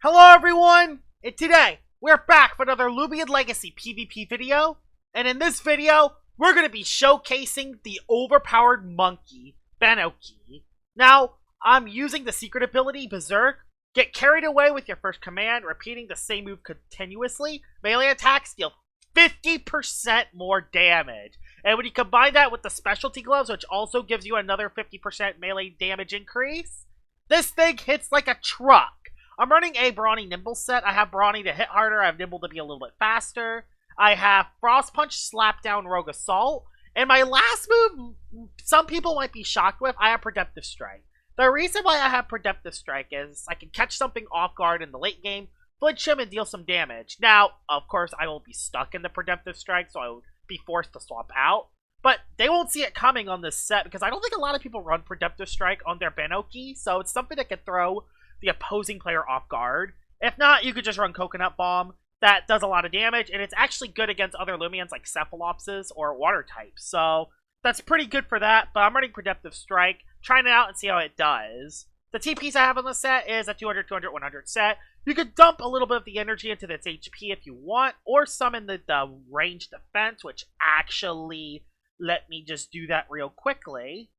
Hello everyone, and today we're back for another Loomian Legacy PvP video, and in this video we're going to be showcasing the overpowered monkey, Banokey. Now, I'm using the secret ability, Berserk. Get carried away with your first command, repeating the same move continuously. Melee attacks deal 50% more damage. And when you combine that with the specialty gloves, which also gives you another 50% melee damage increase, this thing hits like a truck. I'm running a Brawny Nimble set. I have Brawny to hit harder, I have Nimble to be a little bit faster. I have Frost Punch, Slap Down, Rogue Assault. And my last move, some people might be shocked with, I have Redemptive Strike. The reason why I have Redemptive Strike is I can catch something off guard in the late game, flinch him, and deal some damage. Now, of course, I will be stuck in the Redemptive Strike, so I will be forced to swap out. But they won't see it coming on this set, because I don't think a lot of people run Redemptive Strike on their Banokey, so it's something that can throw the opposing player off guard. If not, you could just run Coconut Bomb. That does a lot of damage, and it's actually good against other Loomians like Cephalopses or Water types. So that's pretty good for that, but I'm running Redemptive Strike, trying it out and see how it does. The TPs I have on the set is a 200, 200, 100 set. You could dump a little bit of the energy into this HP if you want, or summon the ranged defense, which actually, let me just do that real quickly.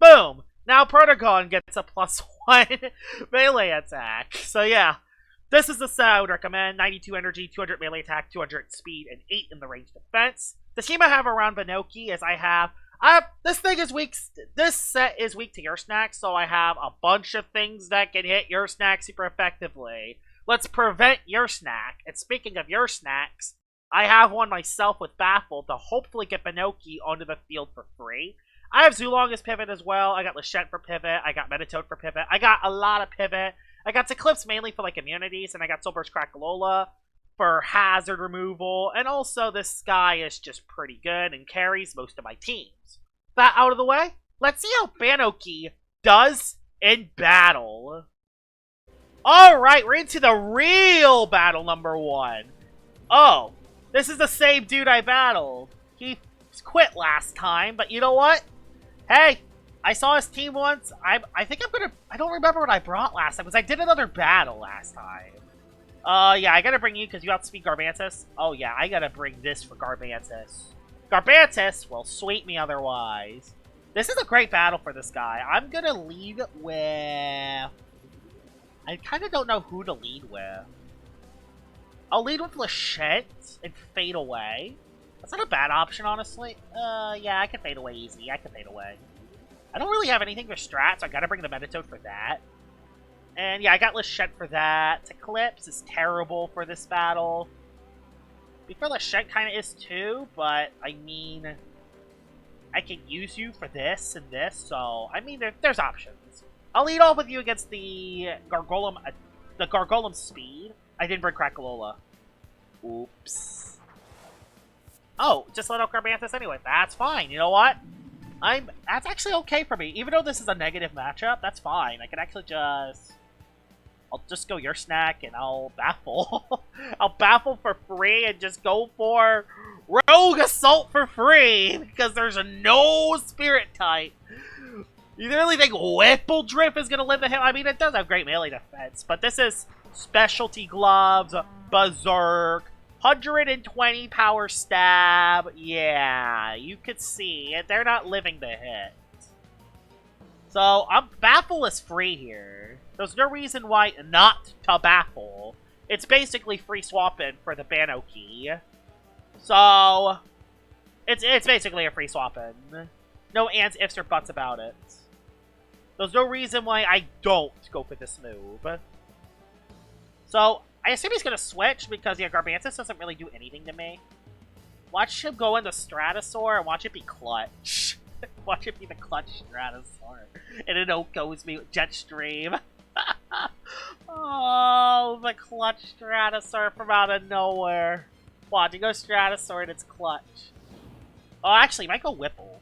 Boom! Now Protagon gets a +1 melee attack. So yeah, this is the set I would recommend. 92 energy, 200 melee attack, 200 speed, and 8 in the range defense. The team I have around Banokey is I have this thing is weak. This set is weak to your snacks, so I have a bunch of things that can hit your snack super effectively. Let's prevent your snack. And speaking of your snacks, I have one myself with Baffle to hopefully get Banokey onto the field for free. I have Zulong as pivot as well. I got Lashette for pivot. I got Metatoad for pivot. I got a lot of pivot. I got Eclipse mainly for like immunities, and I got Soulburst Crackalola for hazard removal. And also this Sky is just pretty good and carries most of my teams. That out of the way, let's see how Banokey does in battle. Alright, we're into the real battle number 1. Oh, this is the same dude I battled. He quit last time, but you know what? Hey, I saw his team once. I think I'm gonna... I don't remember what I brought last time, because I did another battle last time. Yeah, I gotta bring you, because you outspeed Garbantus. Oh, yeah, I gotta bring this for Garbantus. Garbantus will sweep me otherwise. This is a great battle for this guy. I'm gonna lead with... I kind of don't know who to lead with. I'll lead with Lashette and Fade Away. That's not a bad option, honestly. Yeah, I can fade away easy. I can fade away. I don't really have anything for strat, so I gotta bring the Metatoad for that. And yeah, I got Lashette for that. Eclipse is terrible for this battle. Before Lashette kind of is too, but I mean, I can use you for this and this, so I mean, there's options. I'll lead off with you against the Gargolem speed. I didn't bring Crackalola. Oops. Oh, just let out Garbantus anyway. That's fine. You know what? That's actually okay for me. Even though this is a negative matchup, that's fine. I can actually I'll just go your snack and I'll baffle. I'll baffle for free and just go for Rogue Assault for free because there's no spirit type. You really think Whipple Drip is going to live the hill? I mean, it does have great melee defense, but this is specialty gloves, Berserk, 120 power stab. Yeah, you could see it. They're not living the hit. So, Baffle is free here. There's no reason why not to Baffle. It's basically free swapping for the Banokey. So, it's basically a free swapping. No ands, ifs, or buts about it. There's no reason why I don't go for this move. So, I assume he's going to switch because, yeah, Garbantus doesn't really do anything to me. Watch him go into Stratosaur and watch it be clutch. Watch it be the clutch Stratosaur. And it outgoes me with Jetstream. Oh, the clutch Stratosaur from out of nowhere. Watch, it goes Stratosaur and it's clutch. Oh, actually, he might go Whipple.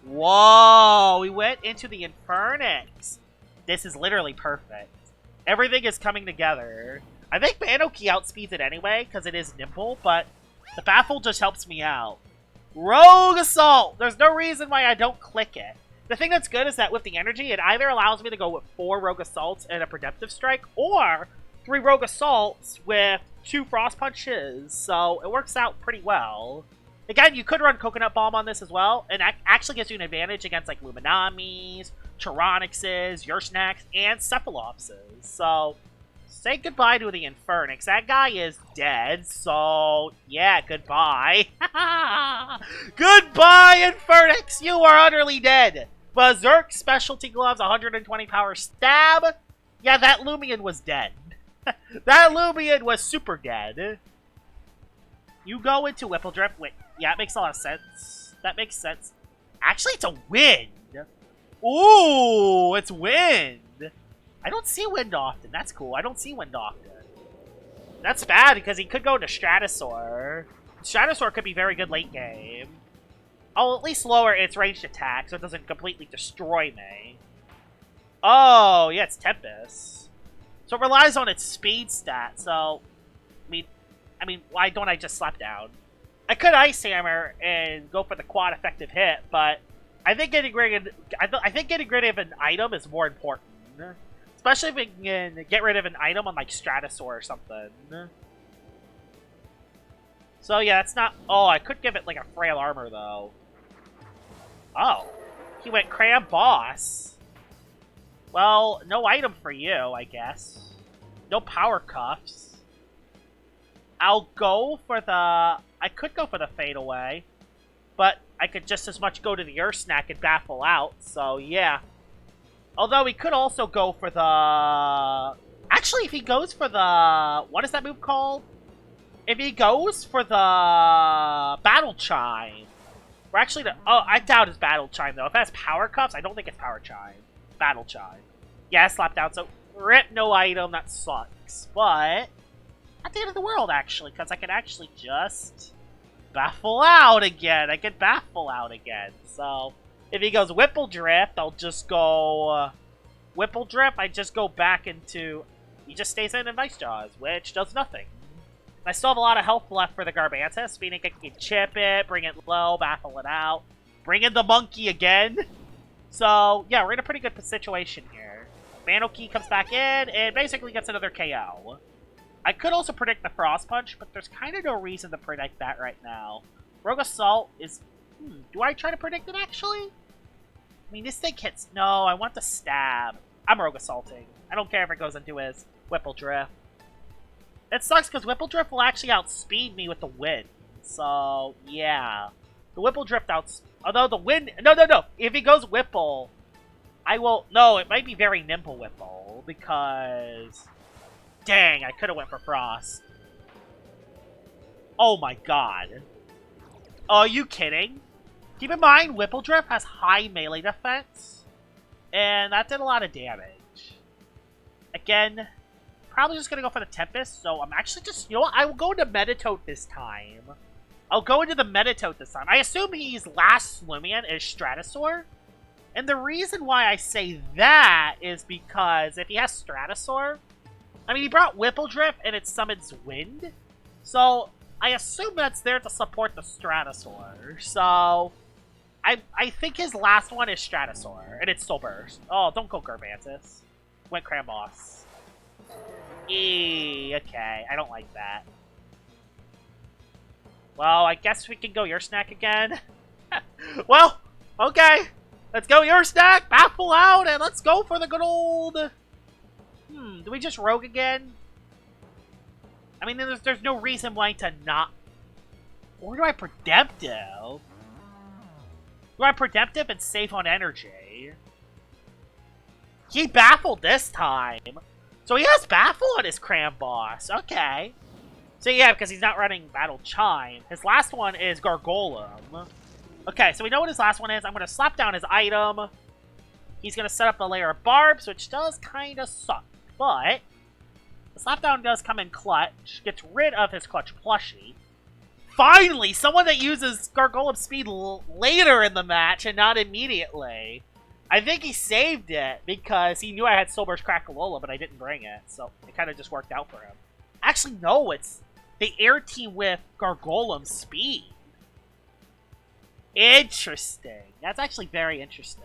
Whoa, we went into the Infernix. This is literally perfect. Everything is coming together. I think Banokey outspeeds it anyway, because it is nimble, but the Baffle just helps me out. Rogue Assault! There's no reason why I don't click it. The thing that's good is that with the energy, it either allows me to go with 4 Rogue Assaults and a Redemptive Strike, or 3 Rogue Assaults with 2 Frost Punches, so it works out pretty well. Again, you could run Coconut Bomb on this as well, and that actually gives you an advantage against like Luminamis, Tyrannoxes, Ursnax, and Cephalopses. So, say goodbye to the Infernix. That guy is dead, so yeah, goodbye. Goodbye, Infernix! You are utterly dead! Berserk Specialty Gloves, 120 power stab. Yeah, that Loomian was dead. That Loomian was super dead. You go into Whippledrift. Wait, yeah, it makes a lot of sense. That makes sense. Actually, it's a wind. Ooh, it's wind. I don't see wind often. That's cool. I don't see wind often. That's bad because he could go into Stratosaur. Stratosaur could be very good late game. I'll at least lower its ranged attack so it doesn't completely destroy me. Oh, yeah, it's Tempest. So it relies on its speed stat, so... I mean, why don't I just slap down? I could Ice Hammer and go for the quad effective hit, but I think getting rid of an item is more important. Especially if we can get rid of an item on like Stratosaur or something. So yeah, it's not... Oh, I could give it like a Frail Armor though. Oh. He went Cram Boss. Well, no item for you, I guess. No Power Cuffs. I'll go for the... I could go for the Fade Away. But I could just as much go to the Ursnack and Baffle out. So, yeah. Although he could also go for the... Actually, if he goes for the... What is that move called? If he goes for the... Battle Chime. Or actually, the... Oh, I doubt it's Battle Chime, though. If it has Power Cuffs, I don't think it's Power Chime. Battle Chime. Yeah, slap down. So, rip, no item. That sucks. But... Not the end of the world, actually, because I can actually just baffle out again. I can baffle out again. So, if he goes Whippledrift, I'll just go Whippledrift. I just go back into... He just stays in Vice Jaws, which does nothing. I still have a lot of health left for the Garbantus, meaning I can chip it, bring it low, baffle it out, bring in the monkey again. So, yeah, we're in a pretty good situation here. Banokey comes back in and basically gets another KO. I could also predict the Frost Punch, but there's kind of no reason to predict that right now. Rogue Assault is... do I try to predict it, actually? I mean, this thing hits... No, I want the Stab. I'm Rogue Assaulting. I don't care if it goes into his Whippledrift. It sucks, because Whippledrift will actually outspeed me with the wind. So, yeah. The Whippledrift Although the wind... No. If he goes Whipple, I will... No, it might be very Nimble Whipple, because... Dang, I could have went for Frost. Oh my god. Oh, are you kidding? Keep in mind, Whippledrift has high melee defense. And that did a lot of damage. Again, probably just going to go for the Tempest. So I'm actually just... You know what? I will go into Metatoad this time. I'll go into the Metatoad this time. I assume he's last Loomian is Stratosaur. And the reason why I say that is because if he has Stratosaur... I mean, he brought Whippledrift, and it summons Wind. So, I assume that's there to support the Stratosaur. So, I think his last one is Stratosaur, and it's Soul Burst. Oh, don't go Garbantus. Went Cram Boss. Okay, I don't like that. Well, I guess we can go Ursnack again. Well, okay. Let's go Ursnack, baffle out, and let's go for the good old... do we just Rogue again? I mean, there's no reason why to not... Or do I Predemptive? Do I Predemptive and save on energy? He baffled this time. So he has baffle on his Cram Boss. Okay. So yeah, because he's not running Battle Chime. His last one is Gargolem. Okay, so we know what his last one is. I'm going to slap down his item. He's going to set up a layer of barbs, which does kind of suck. But the slapdown does come in clutch. Gets rid of his clutch plushie. Finally, someone that uses Gargolem speed later in the match and not immediately. I think he saved it because he knew I had Soul Burst Crackalola, but I didn't bring it. So it kind of just worked out for him. Actually, no, it's the air team with Gargolem speed. Interesting. That's actually very interesting.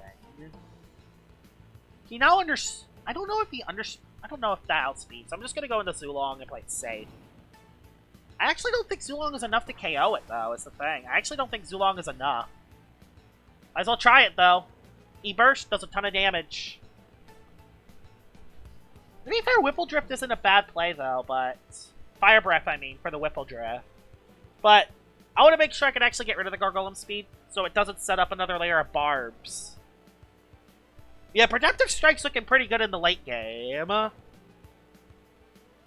He now I don't know if he I don't know if that outspeeds. I'm just gonna go into Zulong and play it safe. I actually don't think Zulong is enough to KO it, though, is the thing. I actually don't think Zulong is enough. Might as well try it, though. E-Burst does a ton of damage. To be fair, Whipple Drift isn't a bad play, though, but... Fire Breath, I mean, for the Whipple Drift. But I want to make sure I can actually get rid of the Gargolem speed, so it doesn't set up another layer of barbs. Yeah, Protective Strike's looking pretty good in the late game.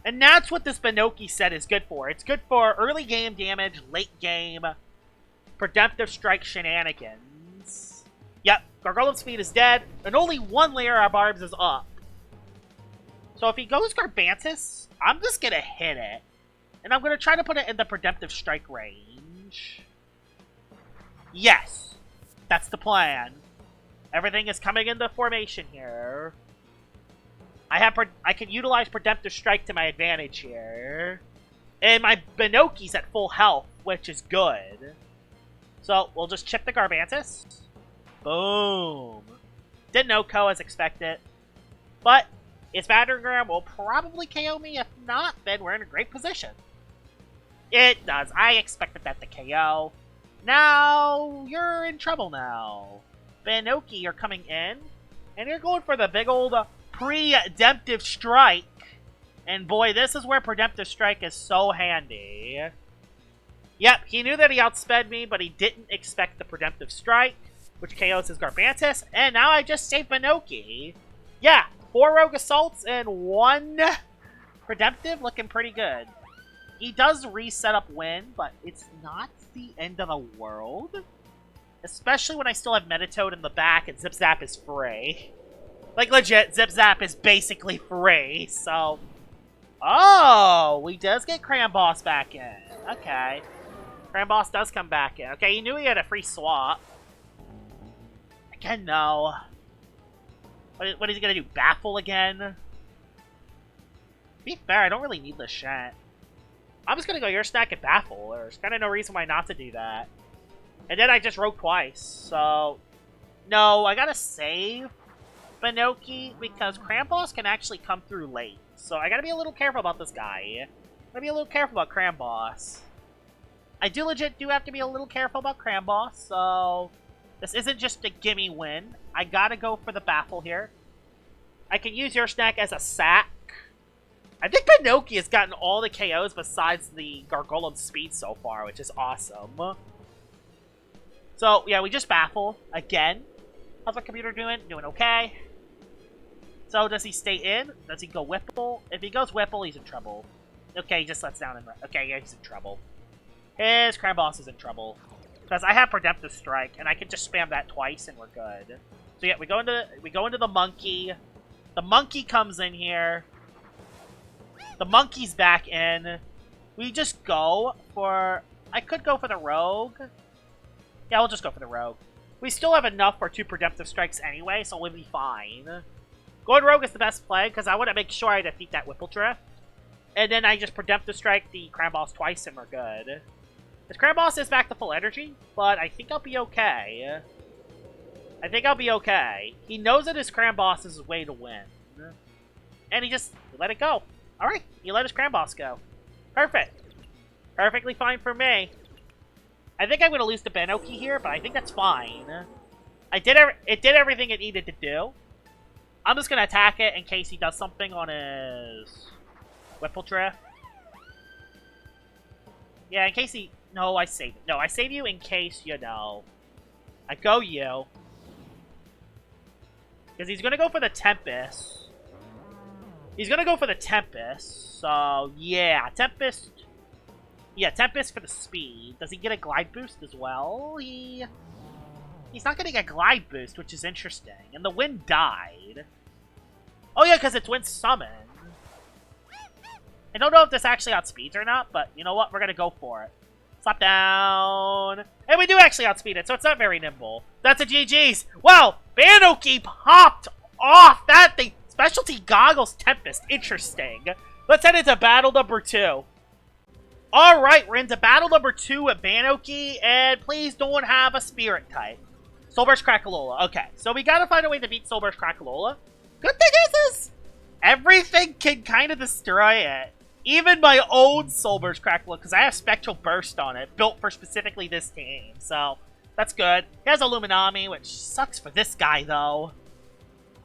And that's what this Banokey set is good for. It's good for early game damage, late game, Redemptive Strike shenanigans. Yep, Gargolem speed is dead, and only one layer of barbs is up. So if he goes Garbantis, I'm just going to hit it. And I'm going to try to put it in the Redemptive Strike range. Yes, that's the plan. Everything is coming into formation here. I can utilize Redemptive Strike to my advantage here. And my Banokey's at full health, which is good. So, we'll just chip the Garbantis. Boom. Didn't know KO as expected. But, its Battering Ram will probably KO me. If not, then we're in a great position. It does. I expected that to KO. Now, you're in trouble now. Banokey, you're coming in. And you're going for the big old... Redemptive Strike. And boy, this is where Redemptive Strike is so handy. Yep, he knew that he outsped me, but he didn't expect the Redemptive Strike, which KOs his Garbantis, and now I just saved Banokey. Yeah, 4 Rogue Assaults and 1 Redemptive, looking pretty good. He does reset up Win, but it's not the end of the world. Especially when I still have Meditoad in the back and Zip Zap is free. Like, legit, Zip Zap is basically free, so... Oh, we does get Cram Boss back in. Okay. Cram Boss does come back in. Okay, he knew he had a free swap. Again, no. What is he gonna do, Baffle again? To be fair, I don't really need this shit. I'm just gonna go your stack and Baffle. There's kinda no reason why not to do that. And then I just rogue twice, so... No, I gotta save Banokey, because Cramboss can actually come through late. So I gotta be a little careful about this guy. Gotta be a little careful about Cramboss. I do have to be a little careful about Cramboss, so... This isn't just a gimme win. I gotta go for the Baffle here. I can use your snack as a sack. I think Banokey has gotten all the KOs besides the Gargolem speed so far, which is awesome. So, yeah, we just Baffle again. How's my computer doing? Doing okay. So, does he stay in? Does he go Whipple? If he goes Whipple, he's in trouble. Okay, he just lets down and... Okay, yeah, he's in trouble. His Cramboss is in trouble. Because I have Redemptive Strike, and I can just spam that twice, and we're good. So, yeah, we go into the Monkey. The Monkey comes in here. The Monkey's back in. We just go for... I could go for the Rogue. Yeah, we'll just go for the Rogue. We still have enough for 2 Redemptive Strikes anyway, so we'll be fine. Going Rogue is the best play, because I want to make sure I defeat that Whipple Drift. And then I just Redemptive Strike the Cramboss twice, and we're good. His Cramboss is back to full energy, but I think I'll be okay. I think I'll be okay. He knows that his Cramboss is his way to win. And he just let it go. Alright, he let his Cramboss go. Perfect. Perfectly fine for me. I think I'm going to lose to Banokey here, but I think that's fine. It did everything it needed to do. I'm just going to attack it in case he does something on his Whipple Drift. Yeah, in case he... No, I save it. No, I save you in case, you know... I go you. Because he's going to go for the Tempest. He's going to go for the Tempest. So, yeah. Tempest... Yeah, Tempest for the speed. Does he get a Glide Boost as well? He's not getting a Glide Boost, which is interesting. And the Wind died. Oh yeah, because it's Wind Summon. I don't know if this actually outspeeds or not, but you know what? We're going to go for it. Slap down. And we do actually outspeed it, so it's not very nimble. That's a GG's. Wow, Banokey popped off that thing. Specialty Goggles Tempest. Interesting. Let's head into battle number 2. Alright, we're into battle number 2 at Banokey, and please don't have a Spirit type. Soulburst Crackalola. Okay, so we gotta find a way to beat Soulburst Crackalola. Good thing is everything can kind of destroy it. Even my own Soulburst Crackle, because I have Spectral Burst on it, built for specifically this team. So, that's good. He has a Luminami, which sucks for this guy, though.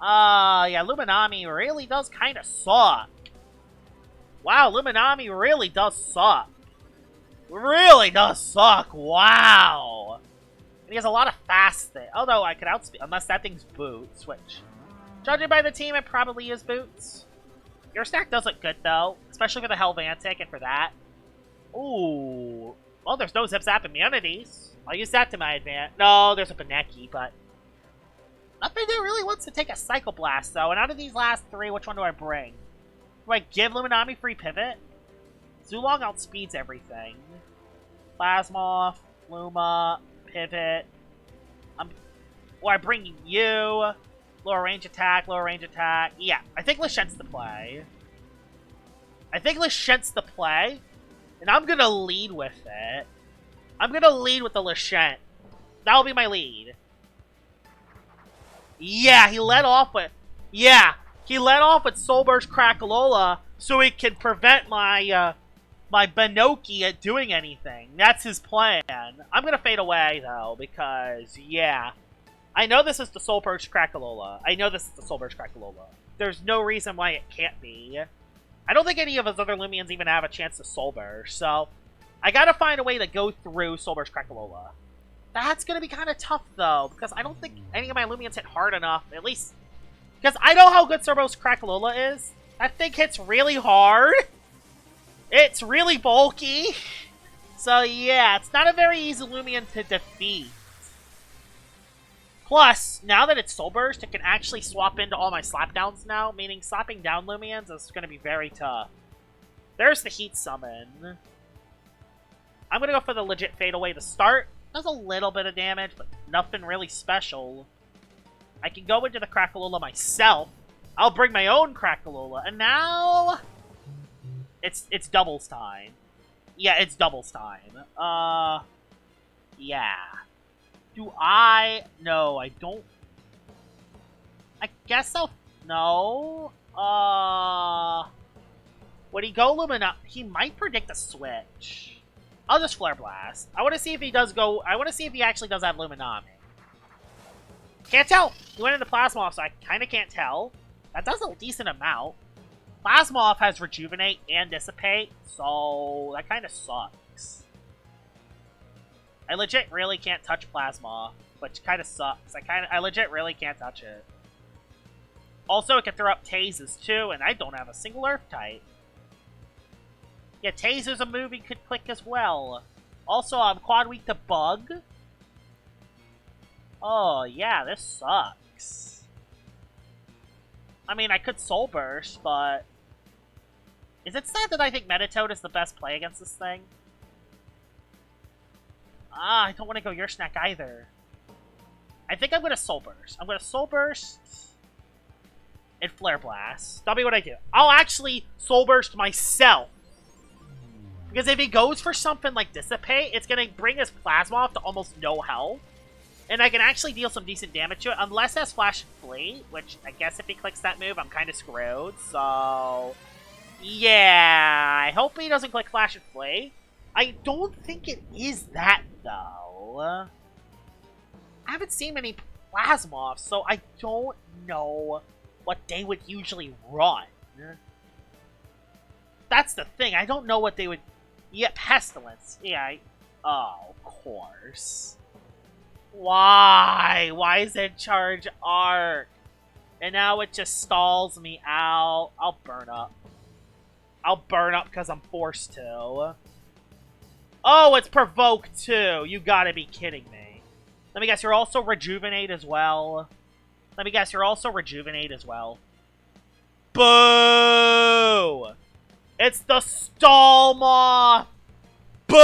Yeah, Luminami really does kind of suck. Wow, Luminami really does suck. Really does suck. Wow. And he has a lot of fast things. Although I could outspeed, unless that thing's boots, which, judging by the team, it probably is boots. Your stack does look good, though, especially for the Helvantic and for that. Ooh. Well, there's no Zip Zap immunities. I'll use that to my advantage. No, there's a Banokey, but nothing that really wants to take a Psycho Blast, though. And out of these last three, which one do I bring? Do I give Luminami free pivot? Zulong outspeeds everything. Plasmoth, Luma, pivot. Or I bring you. Lower range attack, lower range attack. Yeah, I think Lashent's the play. And I'm gonna lead with it. I'm gonna lead with the Lashent. That'll be my lead. Yeah, he led off with... Yeah, he led off with Soulburst Crackalola so he can prevent my, my Banokey at doing anything. That's his plan. I'm gonna fade away, though, because, yeah... I know this is the Soulburst Crackalola. There's no reason why it can't be. I don't think any of his other Lumians even have a chance to Soulburst, so I gotta find a way to go through Soulburst Crackalola. That's gonna be kind of tough, though, because I don't think any of my Lumians hit hard enough, at least... Because I know how good Soulburst Crackalola is. That thing hits really hard. It's really bulky. So, yeah, it's not a very easy Lumian to defeat. Plus, now that it's Soulburst, it can actually swap into all my slapdowns now, meaning slapping down Lumians is going to be very tough. There's the Heat Summon. I'm going to go for the legit Fade Away to start. Does a little bit of damage, but nothing really special. I can go into the Crackalola myself. I'll bring my own Crackalola, and now... It's doubles time. Yeah, it's doubles time. Yeah. Do I... No, I don't... I guess I'll... No. Would he go Lumina? He might predict a switch. I'll just Flare Blast. I want to see if he does go... I want to see if he actually does have Luminami. Can't tell. He went into Plasmoth, so I kind of can't tell. That does a decent amount. Plasmoth has Rejuvenate and Dissipate, so that kind of sucks. I legit really can't touch Plasmoth, which kind of sucks. I legit really can't touch it. Also, it can throw up Tazes too, and I don't have a single Earth type. Yeah, Taser's a move he could click as well. Also, I'm quad weak to Bug. Oh, yeah, this sucks. I mean, I could Soul Burst, but... Is it sad that I think Metatoad is the best play against this thing? I don't want to go Your Snack either. I think I'm going to Soul Burst. I'm going to Soul Burst and Flare Blast. That'll be what I do. I'll actually Soul Burst myself. Because if he goes for something like Dissipate, it's going to bring his Plasmoth to almost no health. And I can actually deal some decent damage to it, unless it has Flash and Flee, which I guess if he clicks that move, I'm kind of screwed. So, yeah, I hope he doesn't click Flash and Flee. I don't think it is that, though. I haven't seen many Plasmoths, so I don't know what they would usually run. That's the thing, I don't know what they would... Yeah, Pestilence. Yeah, oh, of course. Why? Why is it Charge Arc? And now it just stalls me out. I'll burn up. I'll burn up because I'm forced to. Oh, it's Provoke too. You gotta be kidding me. Let me guess, you're also Rejuvenate as well. Let me guess, you're also Rejuvenate as well. Boo! It's the Stallmoth! Boo!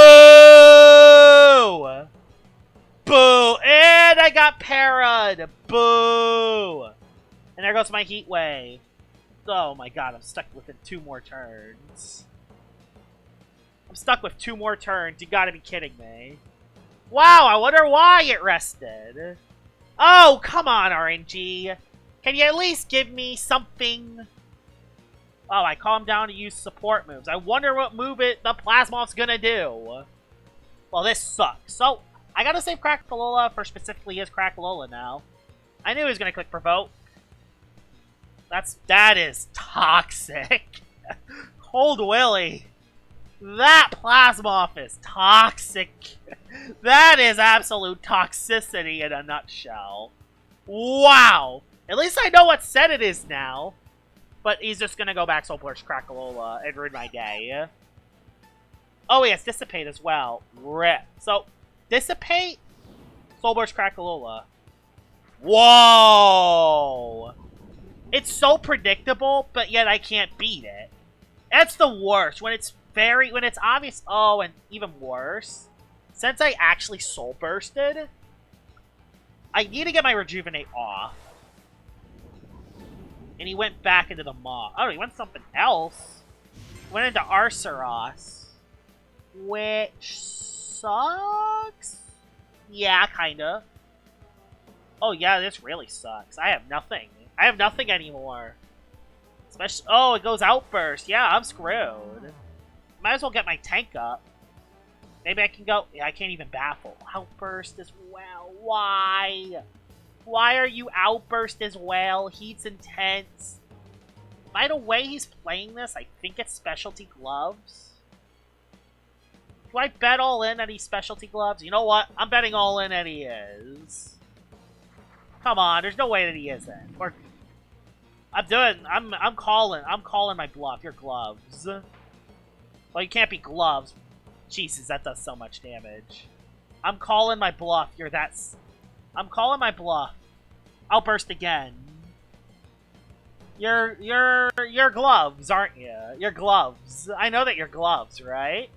Boo! And I got parried! Boo! And there goes my Heat Wave. Oh my god, I'm stuck within 2 more turns. I'm stuck with 2 more turns. You gotta be kidding me. Wow, I wonder why it rested. Oh, come on, RNG. Can you at least give me something? Oh, I calm down to use support moves. I wonder what move the Plasmoth's gonna do. Well, this sucks. So, I gotta save Crackalola for specifically his Crackalola now. I knew he was gonna click Provoke. That is toxic. Cold Willy. That Plasmoth is toxic. That is absolute toxicity in a nutshell. Wow. At least I know what set it is now. But he's just gonna go back Soul Burst Crackalola and ruin my day. Oh, he has Dissipate as well. Rip. So, Dissipate, Soul Burst Crackalola. Whoa! It's so predictable, but yet I can't beat it. That's the worst. When it's obvious. Oh, and even worse. Since I actually Soul Bursted, I need to get my Rejuvenate off. And he went back into the Maw. Oh, he went something else. Went into Arceros. Which sucks? Yeah, kinda. Oh, yeah, this really sucks. I have nothing. I have nothing anymore. Especially, oh, it goes Outburst. Yeah, I'm screwed. Might as well get my tank up. Maybe I can go... Yeah, I can't even Baffle. Outburst as well. Why? Why are you Outburst as well? Heat's intense. By the way he's playing this, I think it's Specialty Gloves. Do I bet all in that he's Specialty Gloves? You know what? I'm betting all in that he is. Come on, there's no way that he isn't. Or I'm calling my bluff. You're Gloves. Well, you can't be Gloves. Jesus, that does so much damage. I'm calling my bluff. I'm calling my bluff. Outburst again. You're Gloves, aren't you? You're Gloves. I know that you're Gloves, right?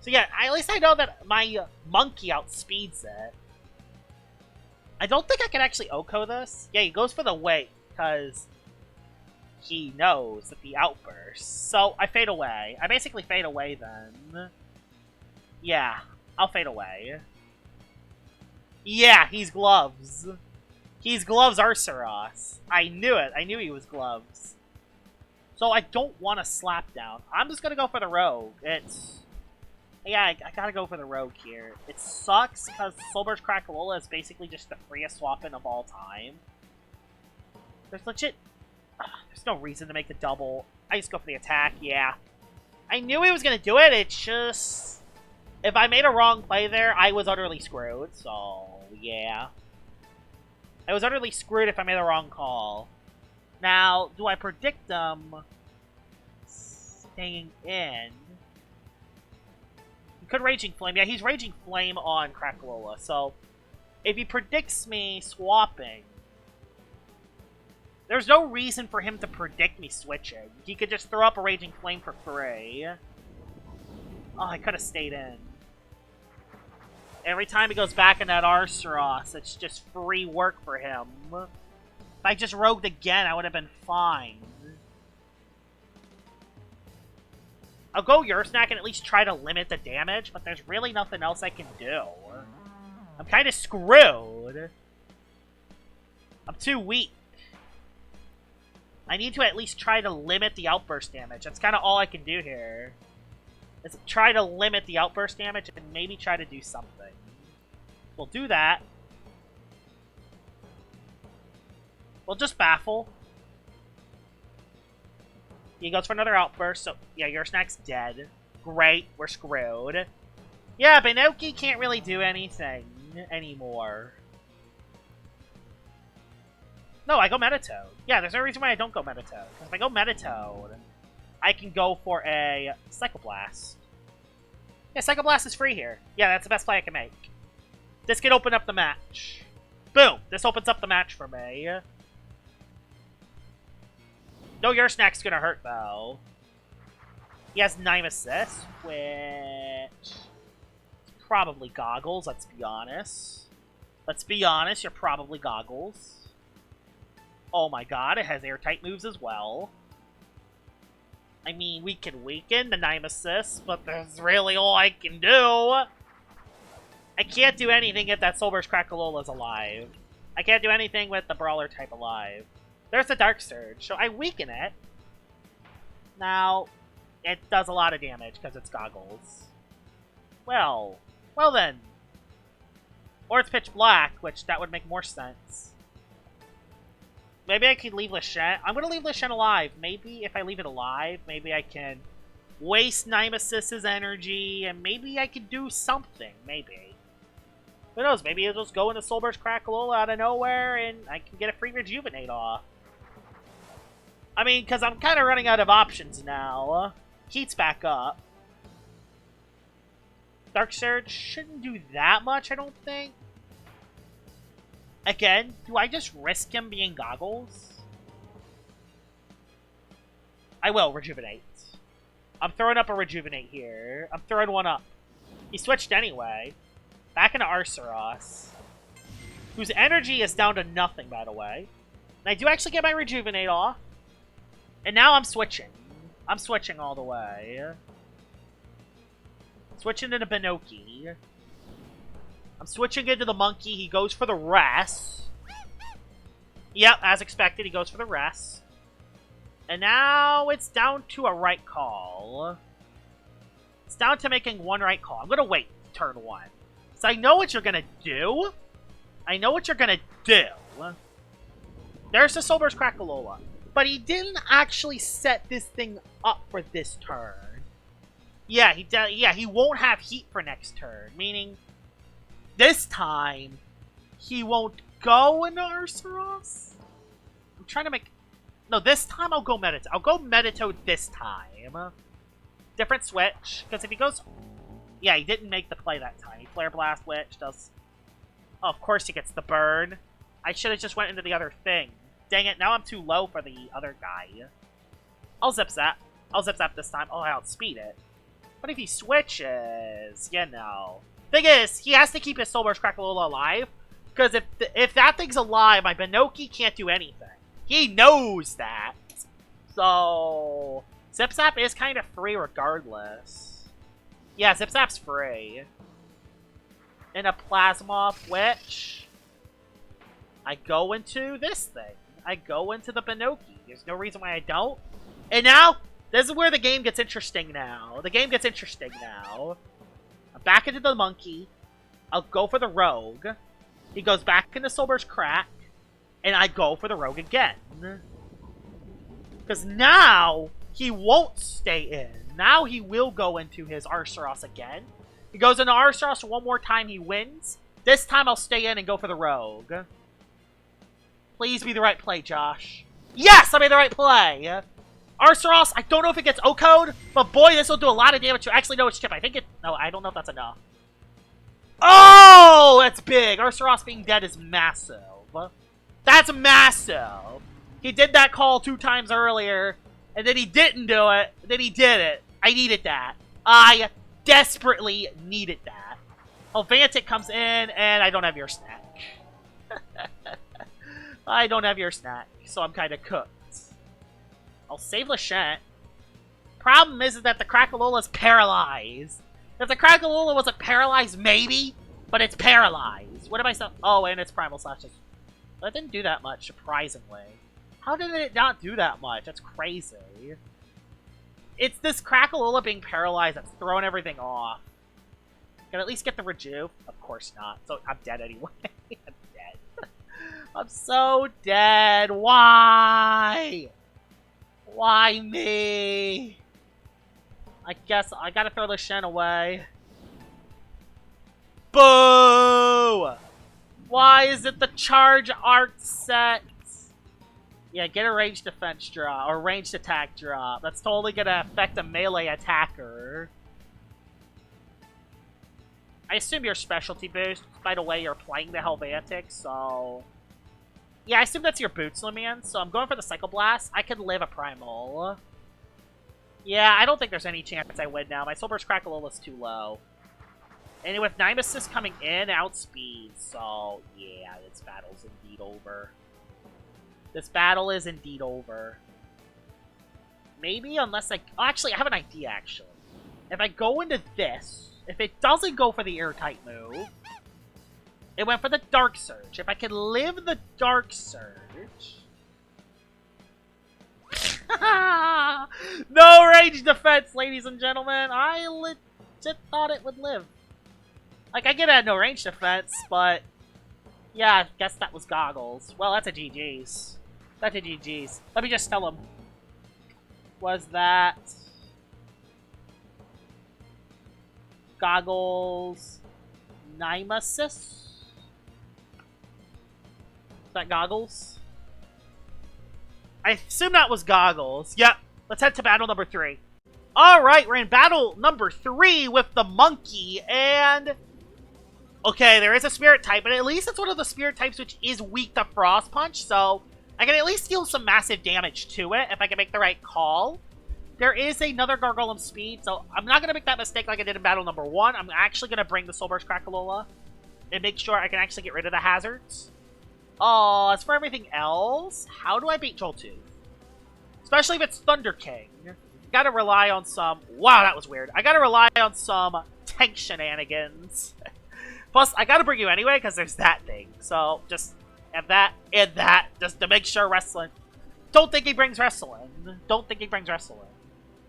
So yeah, at least I know that my monkey outspeeds it. I don't think I can actually OHKO this. Yeah, he goes for the weight, because he knows that the outburst. So I fade away. I basically fade away then. Yeah, I'll fade away. Yeah, he's Gloves. He's Gloves Arceros. I knew it. I knew he was Gloves. So I don't want to slap down. I'm just going to go for the Rogue. Yeah, I gotta go for the Rogue here. It sucks because Soul Burst Crackalola is basically just the freest swap-in of all time. There's legit... there's no reason to make the double. I just go for the attack, yeah. I knew he was gonna do it, it's just... If I made a wrong play there, I was utterly screwed, so... yeah. I was utterly screwed if I made the wrong call. Now, do I predict them staying in? He could Raging Flame. Yeah, he's Raging Flame on Crackalola, so... If he predicts me swapping... There's no reason for him to predict me switching. He could just throw up a Raging Flame for free. Oh, I could have stayed in. Every time he goes back in that Arceros, it's just free work for him. If I just rogued again, I would have been fine. I'll go Ursnack and at least try to limit the damage, but there's really nothing else I can do. I'm kind of screwed. I'm too weak. I need to at least try to limit the outburst damage. That's kind of all I can do here. Is try to limit the outburst damage and maybe try to do something. We'll do that. We'll just Baffle. He goes for another outburst, so yeah, Ursnack's dead. Great, we're screwed. Yeah, Banokey can't really do anything anymore. No, I go Metatoad. Yeah, there's no reason why I don't go Metatoad. Because if I go Metatoad, I can go for a Psycho Blast. Yeah, Psycho Blast is free here. Yeah, that's the best play I can make. This can open up the match. Boom! This opens up the match for me. No, Ursnack's gonna hurt, though. He has 9 assists, which... probably Goggles, let's be honest. Let's be honest, you're probably Goggles. Oh my god, it has airtight moves as well. I mean, we can weaken the 9 assists, but that's really all I can do. I can't do anything if that Soul Burst Crackalola's alive. I can't do anything with the Brawler type alive. There's a Dark Surge, so I weaken it. Now, it does a lot of damage because it's Goggles. Well then. Or it's Pitch Black, which that would make more sense. Maybe I could leave Lachette. I'm going to leave Lachette alive. Maybe if I leave it alive, maybe I can waste Nemesis's energy, and maybe I could do something. Maybe. Who knows? Maybe it'll just go into Soulburst Crackalola out of nowhere, and I can get a free Rejuvenate off. I mean, because I'm kind of running out of options now. Heat's back up. Dark Surge shouldn't do that much, I don't think. Again, do I just risk him being Goggles? I will Rejuvenate. I'm throwing up a Rejuvenate here. I'm throwing one up. He switched anyway. Back into Arceros, whose energy is down to nothing, by the way. And I do actually get my Rejuvenate off. And now I'm switching. I'm switching all the way. Switching into Banokey. I'm switching into the Monkey. He goes for the rest. Yep, as expected, he goes for the rest. And now it's down to a right call. It's down to making one right call. I'm going to wait turn one. So I know what you're going to do. I know what you're going to do. There's the Soulburst Crackalola. But he didn't actually set this thing up for this turn. Yeah, he won't have Heat for next turn. Meaning, this time, he won't go into Arceros? I'm trying to make... No, this time I'll go Meditite. I'll go Meditite this time. Different switch. Because if he goes... Yeah, he didn't make the play that time. He Flare Blast, which does... Oh, of course he gets the burn. I should have just went into the other thing. Dang it, now I'm too low for the other guy. I'll Zip Zap. I'll Zip Zap this time. Oh, I outspeed it. What if he switches? You know. Thing is, he has to keep his Soulburst Crackalola alive. Because if that thing's alive, my Banokey can't do anything. He knows that. So, Zip Zap is kind of free regardless. Yeah, Zip Zap's free. In a Plasmoth, which... I go into this thing. I go into the Banokey. There's no reason why I don't. And now, this is where the game gets interesting now. The game gets interesting now. I'm back into the Monkey. I'll go for the Rogue. He goes back into Soulburst Crack. And I go for the Rogue again. Because now, he won't stay in. Now he will go into his Arceros again. He goes into Arceros one more time, he wins. This time I'll stay in and go for the Rogue. Please be the right play, Josh. Yes, I made the right play. Arceros, I don't know if it gets O-Code, but boy, this will do a lot of damage. Actually, no, it's Chip. I think it... No, I don't know if that's enough. Oh, that's big. Arceros being dead is massive. That's massive. He did that call 2 times earlier, and then he didn't do it. Then he did it. I needed that. I desperately needed that. Helvantic comes in, and I don't have your snack. I don't have your snack, so I'm kind of cooked. I'll save Lachette. Problem is that the Crackalola's paralyzed. If the Crackalola wasn't paralyzed, maybe, but it's paralyzed. What am I saying? Oh, and it's Primal Slashes. That didn't do that much, surprisingly. How did it not do that much? That's crazy. It's this Crackalola being paralyzed that's throwing everything off. Can I at least get the Rejuve? Of course not. So I'm dead anyway. I'm dead. I'm so dead. Why? Why me? I guess I gotta throw the Shen away. Boo! Why is it the charge art set? Yeah, get a ranged defense drop, or ranged attack drop. That's totally gonna affect a melee attacker. I assume your specialty boost, by the way you're playing the Helvantic, so... Yeah, I assume that's your Boots, Loomian, so I'm going for the Psycho Blast. I could live a Primal. Yeah, I don't think there's any chance I win now. My Soulburst Crackalola's too low. And with Nemesis coming in, outspeed, so... Yeah, this battle's indeed over. This battle is indeed over. Maybe, unless I... Oh, actually, I have an idea, actually. If I go into this, if it doesn't go for the Airtight move, It went for the Dark Surge. If I can live the Dark Surge... No range defense, ladies and gentlemen. I legit thought it would live. Like, I get it at no range defense, but... Yeah, I guess that was Goggles. Well, that's a GG's. That's a GG's. Let me just tell him. Was that... Goggles... Nemesis? Is that Goggles? I assume that was Goggles. Yep. Let's head to battle number 3. Alright, we're in battle number 3 with the monkey, and... Okay, there is a spirit type, but at least it's one of the spirit types which is weak to Frost Punch, so I can at least deal some massive damage to it if I can make the right call. There is another Gargolem Speed, so I'm not going to make that mistake like I did in battle number 1. I'm actually going to bring the Soul Burst Crackalola and make sure I can actually get rid of the hazards. Oh, as for everything else, how do I beat Joltooth? Especially if it's Thunder King. Gotta rely on some... Wow, that was weird. I gotta rely on some tank shenanigans. Plus, I gotta bring you anyway, because there's that thing. So, just have that and that, just to make sure wrestling... Don't think he brings wrestling. Don't think he brings wrestling.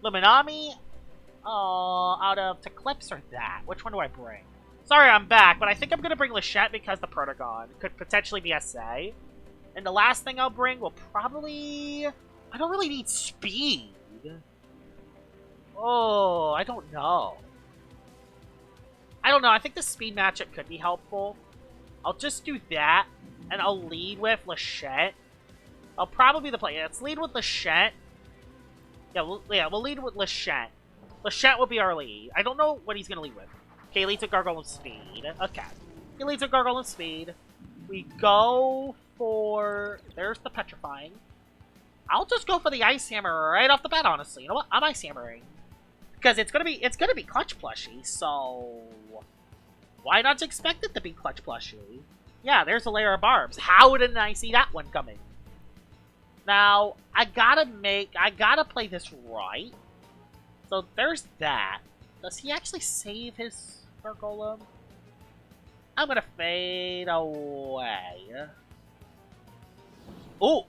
Luminami? Oh, out of Teclipse or that? Which one do I bring? Sorry, I'm back, but I think I'm gonna bring Lachette because the Protagon could potentially be SA. And the last thing I'll bring will probably... I don't really need speed. Oh, I don't know. I don't know. I think the speed matchup could be helpful. I'll just do that, and I'll lead with Lachette. I'll probably be the play. Yeah, let's lead with Lachette. Yeah, we'll lead with Lachette. Lachette will be our lead. I don't know what he's going to lead with. Okay, he leads with Gargolem Speed. Okay. He leads with Gargolem Speed. We go for... There's the Petrifying. I'll just go for the Ice Hammer right off the bat, honestly. You know what? I'm Ice Hammering. Because it's gonna be Clutch Plushie, so... Why not expect it to be Clutch Plushie? Yeah, there's a layer of barbs. How didn't I see that one coming? Now, I gotta play this right. So there's that. Does he actually save his Gargolem? I'm gonna fade away. Oh!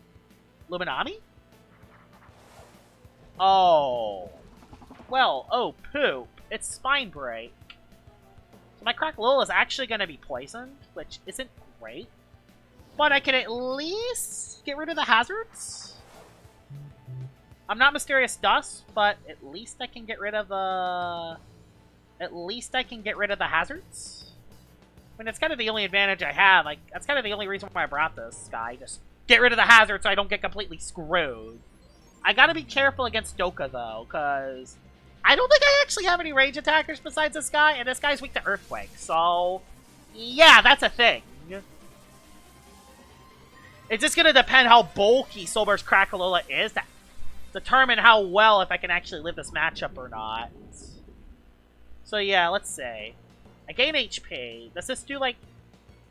Luminami? Oh. Well, oh poop. It's Spine Break. So my Crackalola is actually going to be poisoned, which isn't great. But I can at least get rid of the hazards. I'm not Mysterious Dust, but at least I can get rid of the... At least I can get rid of the hazards. I mean, it's kind of the only advantage I have. Like, that's kind of the only reason why I brought this guy. Just get rid of the hazards so I don't get completely screwed. I gotta be careful against Doka, though, because I don't think I actually have any range attackers besides this guy, and this guy's weak to Earthquake, so yeah, that's a thing. It's just gonna depend how bulky Soul Burst Crackalola is to determine how well if I can actually live this matchup or not. So yeah, let's see. I gain HP. Does this do like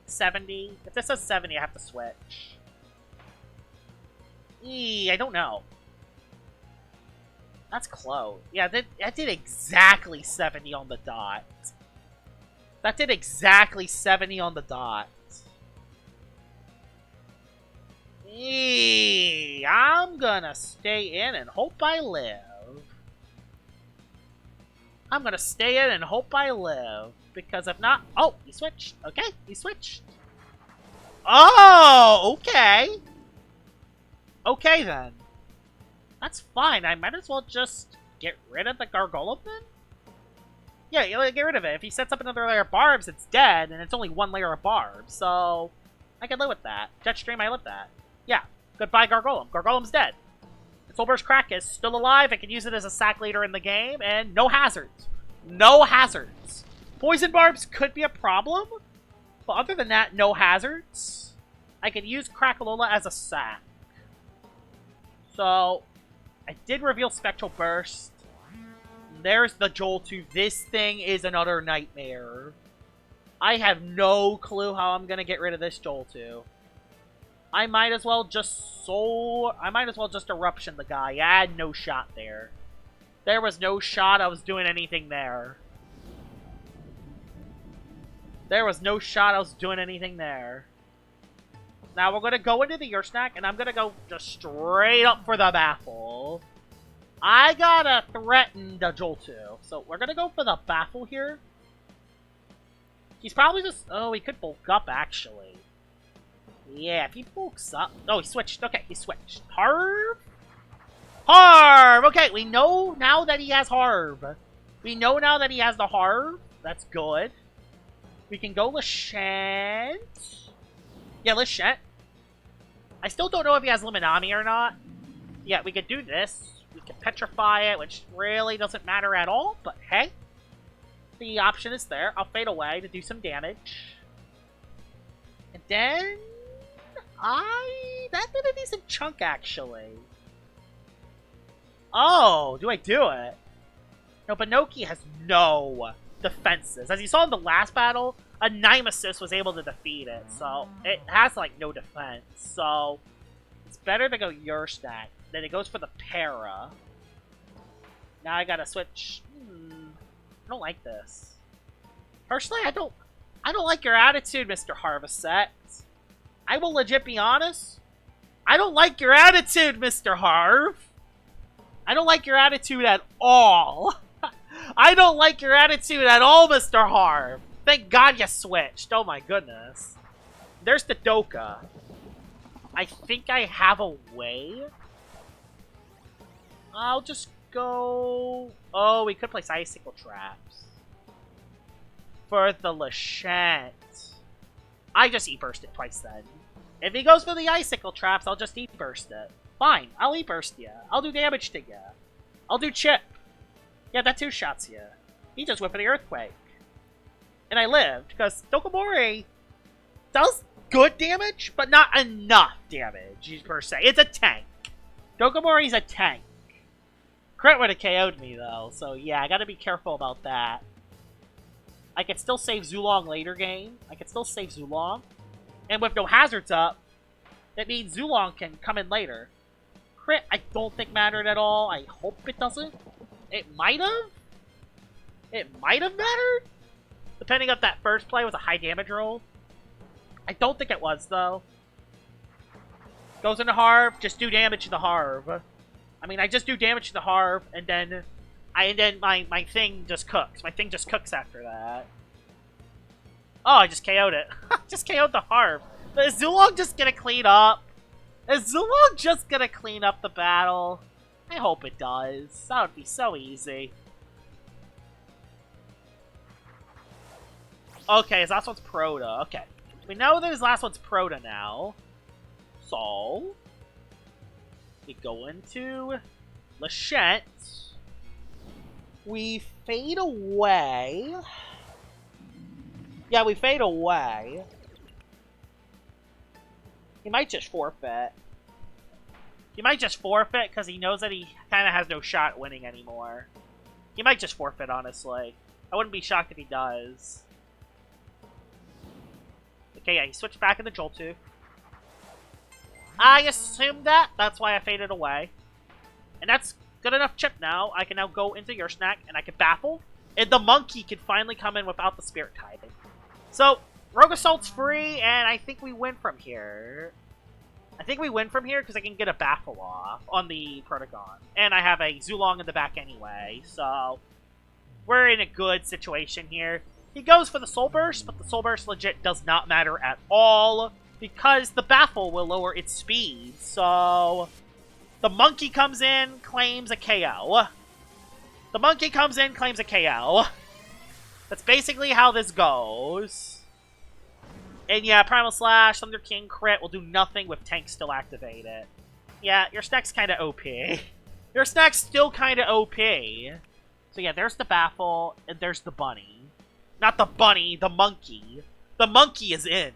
70? If this does 70, I have to switch. I don't know. That's close. Yeah, that did exactly 70 on the dot. That did exactly 70 on the dot. I'm gonna stay in and hope I live. I'm gonna stay in and hope I live. Because if not... Oh, he switched. Okay, he switched. Oh, okay. Okay, then. That's fine. I might as well just get rid of the Gargolem, then? Yeah, get rid of it. If he sets up another layer of barbs, it's dead, and it's only one layer of barbs. So, I can live with that. Jetstream, I live with that. Yeah, goodbye Gargolem. Gargolem's dead. Soul Burst Crack is still alive. I can use it as a sack later in the game, and no hazards. No hazards. Poison barbs could be a problem, but other than that, no hazards. I could use Crackalola as a sack. So, I did reveal Spectral Burst. There's the Joltooth. This thing is another nightmare. I have no clue how I'm gonna get rid of this Joltooth. I might as well just Eruption the guy. I had no shot there. There was no shot I was doing anything there. There was no shot I was doing anything there. Now we're going to go into the Ursnack, and I'm going to go just straight up for the Baffle. I gotta threaten the Joltu, so we're going to go for the Baffle here. He's probably just... Oh, he could bulk up, actually. Yeah, if he bulks up... Oh, he switched. Okay, he switched. Harv? Harv! Okay, we know now that he has Harv. We know now that he has the Harv. That's good. We can go Lashant. Yeah, Lashant. I still don't know if he has Luminami or not. Yeah, we could do this. We can Petrify it, which really doesn't matter at all. But hey, the option is there. I'll fade away to do some damage. And then... That did a decent chunk, actually. Oh, do I do it? No, Banokey has no defenses. As you saw in the last battle, a Nemesis was able to defeat it, so it has, like, no defense. So, it's better to go Ursnack. Then it goes for the Para. Now I gotta switch. I don't like this. Personally, I don't like your attitude, Mr. Harvestet. I will legit be honest. I don't like your attitude, Mr. Harv. I don't like your attitude at all. I don't like your attitude at all, Mr. Harv. Thank God you switched. Oh my goodness. There's the Doka. I think I have a way. I'll just go... Oh, we could place Icicle Traps. For the Lashant. I just E-Burst it twice then. If he goes for the Icicle Traps, I'll just E-Burst it. Fine, I'll E-Burst ya. I'll do damage to ya. I'll do chip. Yeah, that two-shots ya. He just went for the Earthquake. And I lived, because Dokomori does good damage, but not enough damage, per se. It's a tank. Dokomori's a tank. Crit would have KO'd me, though, so yeah, I gotta be careful about that. I could still save Zulong later game. I could still save Zulong. And with no hazards up, that means Zulong can come in later. Crit, I don't think mattered at all. I hope it doesn't. It might have. It might have mattered. Depending if that first play was a high damage roll. I don't think it was, though. Goes into Harv, just do damage to the Harv. I mean, I just do damage to the Harv, and then my thing just cooks. My thing just cooks after that. Oh, I just KO'd it. Just KO'd the Harv. But is Zulong just gonna clean up? Is Zulong just gonna clean up the battle? I hope it does. That would be so easy. Okay, his last one's Proto. Okay. We know that his last one's Proto now. So... we go into... Lashant. We fade away. Yeah, we fade away. He might just forfeit. He might just forfeit because he knows that he kind of has no shot at winning anymore. He might just forfeit, honestly. I wouldn't be shocked if he does. Okay, yeah, he switched back into Joltu. I assumed that. That's why I faded away. And that's good enough chip now. I can now go into Ursnack, and I can Baffle. And the Monkey can finally come in without the Spirit Tithing. So, Rogue Assault's free, and I think we win from here. I think we win from here because I can get a Baffle off on the Protagon. And I have a Zulong in the back anyway, so... we're in a good situation here. He goes for the Soul Burst, but the Soul Burst legit does not matter at all. Because the Baffle will lower its speed, so... the Monkey comes in, claims a KO. The Monkey comes in, claims a KO. That's basically how this goes. And yeah, Primal Slash, Thunder King, Crit will do nothing with Tank still activated. Yeah, your stack's kind of OP. Your stack's still kind of OP. So yeah, there's the Baffle, and there's the Bunny. Not the Bunny, the Monkey. The Monkey is in.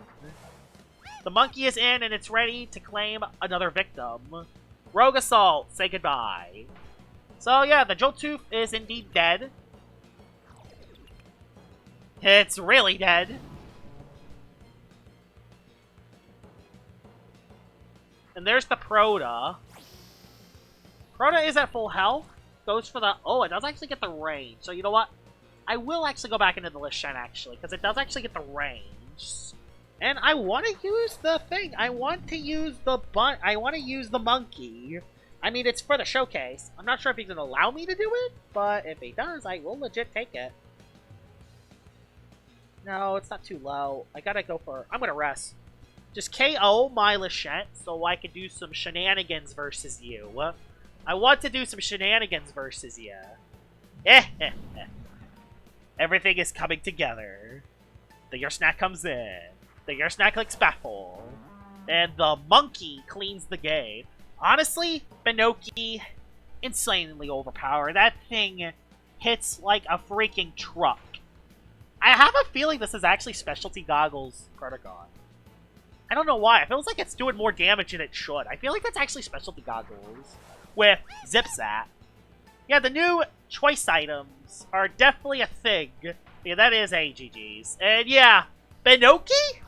The Monkey is in, and it's ready to claim another victim. Rogue Assault, say goodbye. So yeah, the Joltooth is indeed dead. It's really dead. And there's the Proto. Proto is at full health. Goes for the... oh, it does actually get the range. So you know what? I will actually go back into the Lishen, actually, because it does actually get the range. And I want to use the thing. I want to use the monkey. I mean, it's for the showcase. I'm not sure if he's going to allow me to do it, but if he does, I will legit take it. No, it's not too low. I gotta go for... I'm gonna rest. Just KO my Lishen so I can do some shenanigans versus you. I want to do some shenanigans versus you. Everything is coming together. The Your Snack comes in. The Your Snack clicks baffle. And the monkey cleans the game. Honestly, Banokey, insanely overpowered. That thing hits like a freaking truck. I have a feeling this is actually Specialty Goggles Protagon. I don't know why. It feels like it's doing more damage than it should. I feel like that's actually Specialty Goggles with Zip-Zap. Yeah, the new choice items are definitely a thing. Yeah, that is AGG's. And yeah, Banokey?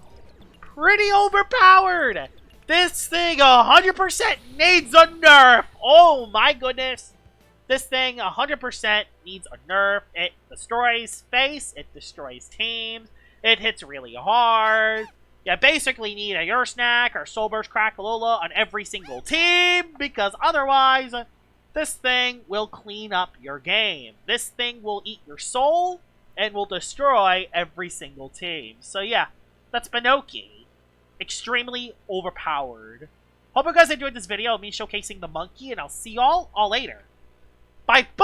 Pretty overpowered. This thing 100% needs a nerf. Oh my goodness. This thing 100% needs a nerf. It destroys face. It destroys teams. It hits really hard. You basically need a Your Snack or Soul Burst Crackalola on every single team, because otherwise, this thing will clean up your game. This thing will eat your soul and will destroy every single team. So yeah, that's Banokey. Extremely overpowered. Hope you guys enjoyed this video of me showcasing the monkey, and I'll see y'all all later. Bye-bye!